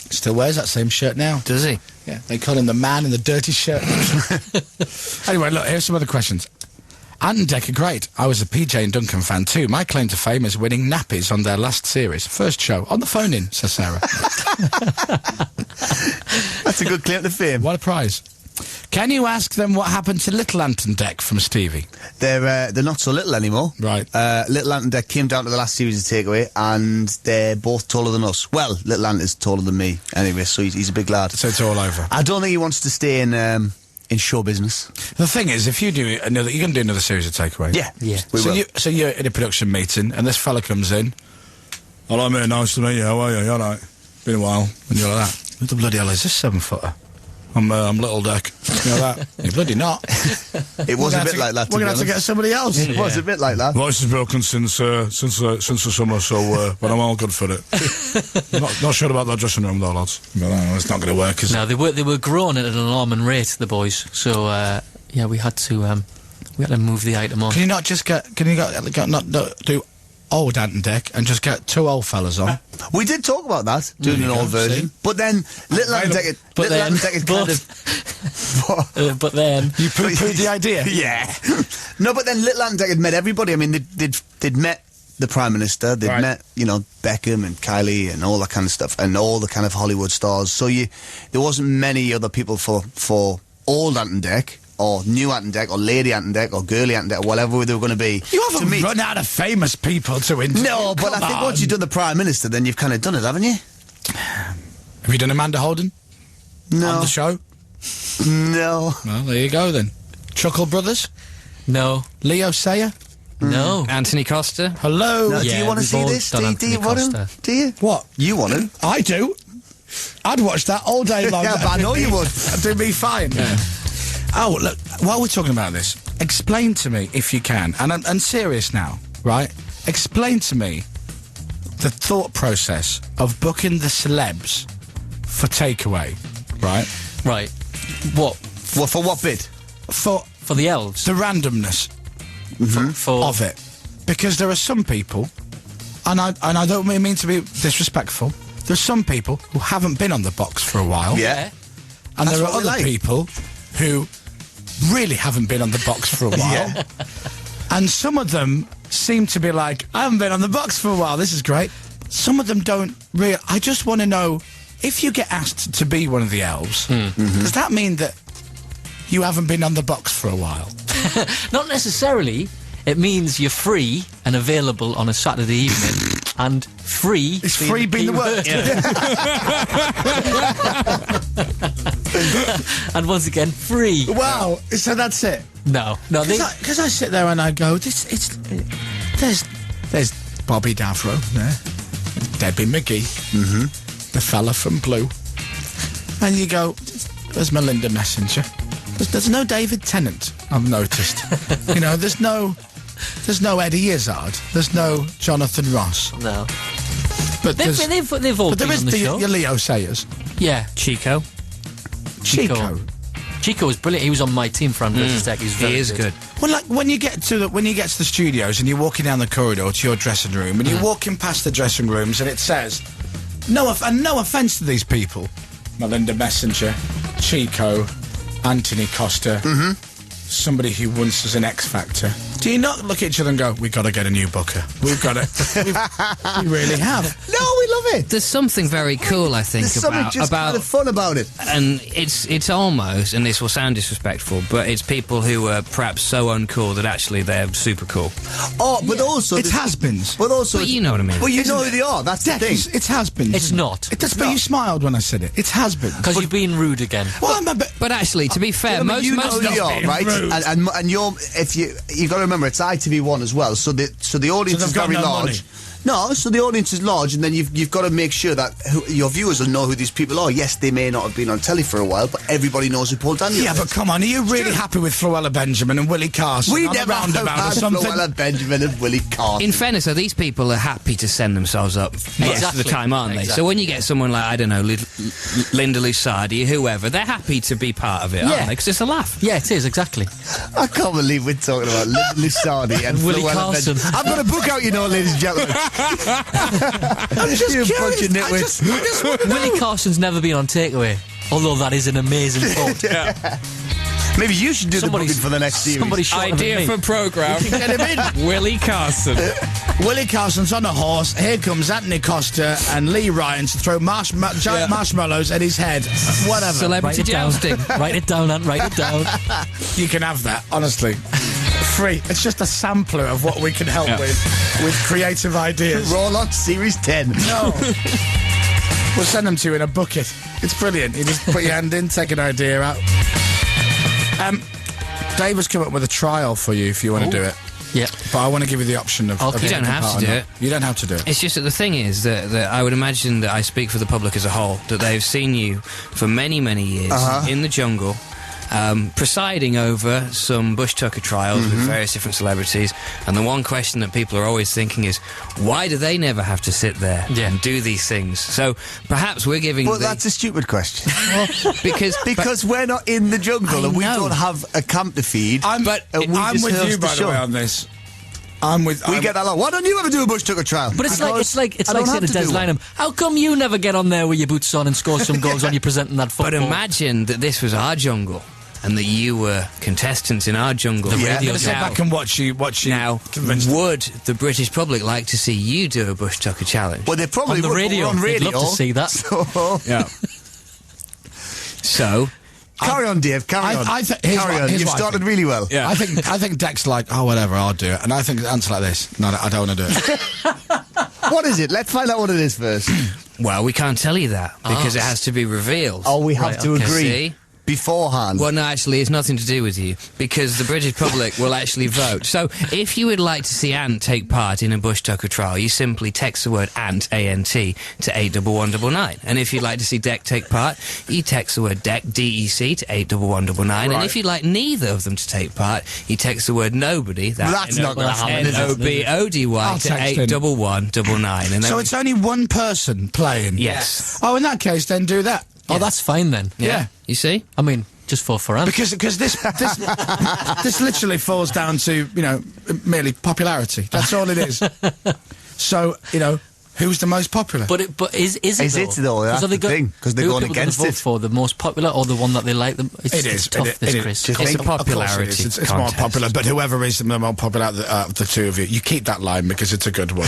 Still wears that same shirt now. Does he? Yeah, they call him the man in the dirty shirt. Anyway, look, here's some other questions. Ant and Dec are great. I was a PJ and Duncan fan too. My claim to fame is winning nappies on their last series. First show. On the phone-in, says Sarah. That's a good claim to fame. What a prize. Can you ask them what happened to Little Ant and Dec from Stevie? They're not so little anymore. Right. Little Ant and Dec came down to the last series of Takeaway, and they're both taller than us. Well, Little Ant is taller than me anyway, so he's a big lad. So it's all over. I don't think he wants to stay in show business. The thing is, if you do you're going to do another series of Takeaway. Yeah. We will. So you're in a production meeting, and this fella comes in. Hello, mate. Nice to meet you. How are you? You all right? Been a while. And you're like that. Who the bloody hell is this 7-footer? I'm Little Dec. You know that? You're bloody not. It was a bit like that. We're going to have to get somebody else. It was a bit like that. Voice is broken since the summer, so but I'm all good for it. not sure about that dressing room though, lads. No, it's not going to work, is it? No, they were growing at an alarming rate, the boys. So yeah, we had to move the item on. Can you not just not do old Ant and Dec and just get two old fellas on? We did talk about that, doing an old version. See? But then Little Ant and Dec But then You poo-pooed the idea? Yeah. No, but then Little Ant and Dec had met everybody. I mean, they'd met the Prime Minister, they'd met, Beckham and Kylie and all that kind of stuff, and all the kind of Hollywood stars. So there wasn't many other people for old Ant and Dec, or new Ant and Dec, or lady Ant and Dec, or girly Ant and Dec, or whatever they were going to be. You haven't run out of famous people to interview. No, but I think once you've done the Prime Minister, then you've kind of done it, haven't you? Have you done Amanda Holden? No. On the show? No. Well, there you go then. Chuckle Brothers? no, Leo Sayer? no. Anthony Costa? Hello? No, do you want to see this? Do you want him? Do you? What? You want him? I do. I'd watch that all day long. Yeah, but I know you would. That'd do me fine. Yeah. Oh, look, while we're talking about this, explain to me, if you can, and I'm serious now, right? Explain to me the thought process of booking the celebs for Takeaway, right? Right. What? Well, for what bit? For For the elves? the randomness For of it. Because there are some people, and I don't mean to be disrespectful, there's some people who haven't been on the box for a while. Yeah. And That's there are what we other like. people who really haven't been on the box for a while. Yeah. And some of them seem to be like, I haven't been on the box for a while, this is great. Some of them don't really. I just want to know, if you get asked to be one of the elves, does that mean that you haven't been on the box for a while? Not necessarily. It means you're free and available on a Saturday evening, and free. Is free being the word? And once again, free. Wow, so that's it. No. Because I sit there and I go, there's Bobby Davro there, Debbie McGee, the fella from Blue, and you go, there's Melinda Messenger. There's no David Tennant, I've noticed. There's no Eddie Izzard. There's no Jonathan Ross. No. But They've all been on the show. Your Leo Sayers. Yeah. Chico? Chico was brilliant. He was on my team for Andres Tech. He is good. Well, like when you get to the studios and you're walking down the corridor to your dressing room and you're walking past the dressing rooms and it says, no offence to these people, Melinda Messenger, Chico, Anthony Costa, somebody who once was an X Factor. Do you not look at each other and go, we've got to get a new booker? We've got it. We really have. No, we love it. There's something very cool, I think, There's something just kind of fun about it. And it's almost, and this will sound disrespectful, but it's people who are perhaps so uncool that actually they're super cool. Oh, but also It's has-beens. But also, But you know what I mean. Well, you know who they are. That's the thing. It's has-beens. It's not. But you smiled when I said it. It's has-beens. Because you're being rude again. Well, I'm a bit... But actually, to be fair, most you know who they are, right? rude. And you've got to remember it's ITV1 as well, so the audience is they've got very no large. money. No, so the audience is large, and then you've got to make sure that your viewers will know who these people are. Yes, they may not have been on telly for a while, but everybody knows who Paul Daniels Yeah, is. but come on, are you really happy with Floella Benjamin and Willie Carson? We on never a roundabout or had something? Floella Benjamin and Willie Carson. In fairness, though, these people are happy to send themselves up most of the Exactly. time, aren't they? So when you get someone like, I don't know, Linda Lusardi, whoever, they're happy to be part of it, aren't they? Because it's a laugh. Yeah, it is, exactly. I can't believe we're talking about Linda Lusardi and Willie Floella Carson. Benjamin. I've got a book out, ladies and gentlemen. I'm just You curious. bunch of nitwits. I just want to know. Willie Carson's never been on Takeaway, although that is an amazing thought. Maybe you should do Somebody's- the booking for the next series. Somebody short of Idea me. for programme. Get him in. Willie Carson. Willie Carson's on a horse. Here comes Anthony Costa and Lee Ryan to throw giant marshmallows at his head. Whatever. Write Celebrity it down. jousting. Write it down, Ant. Write it down. You can have that, honestly. Free. It's just a sampler of what we can help with creative ideas. Roll on Series 10. No. We'll send them to you in a bucket. It's brilliant. You just put your hand in, take an idea out. Dave has come up with a trial for you if you want to do it. Yeah. But I want to give you the option of... Okay. of You don't taking have part to or do not. it. You don't have to do it. It's just that the thing is that I would imagine that I speak for the public as a whole, that they've seen you for many, many years in the jungle, presiding over some Bush Tucker trials with various different celebrities, and the one question that people are always thinking is, why do they never have to sit there and do these things? So perhaps we're giving... But that's a stupid question. Because we're not in the jungle and we know. don't have a camp to feed. I'm and we with just you, host by the the show. way, on this. We get that lot. Why don't you ever do a Bush Tucker trial? But it's like saying to Des Des Lynam, how come you never get on there with your boots on and score some goals when you're presenting that But football? imagine that this was our jungle, and that you were contestants in our jungle. The Yeah. radio Sit Now- back and watch you Now, convinced. would the British public like to see you do a Bush Tucker challenge? Well, they probably On the would, but radio. we're on They'd radio. love to see that. So, Yeah. So, carry on, Dave. Carry on. here's Carry what- on. here's You've what I started think. really well. Yeah. I think Dec's like, oh, whatever, I'll do it. And I think Ant's like this. No, I don't want to do it. What is it? Let's find out what it is first. well, we can't tell you that because it has to be revealed. Oh, we have Right, to okay. agree See? beforehand. Well, no, actually, it's nothing to do with you because the British public will actually vote. So, if you would like to see Ant take part in a Bush Tucker trial, you simply text the word Ant, A-N-T, to 81199. And if you'd like to see Dec take part, you text the word Dec, D-E-C, to 81199. And if you'd like neither of them to take part, you text the word Nobody, That's not gonna happen, is it? N-O-B-O-D-Y, I'll to text him. 81199. And then So it's only one person playing? Yes. Oh, in that case, then do that. Oh, that's fine then. Yeah. You see? I mean, just for Ant. Because this literally falls down to, merely popularity. That's all it is. So, who's the most popular? But is it Is it though? That's the thing, 'cause they're who are going people gonna against vote it. for the most popular or the one that they like? It's It is. tough, it is. Chris. Of It's a course popularity it is. It's more contest. popular, but whoever is the more popular out of the two of you, you keep that line because it's a good one.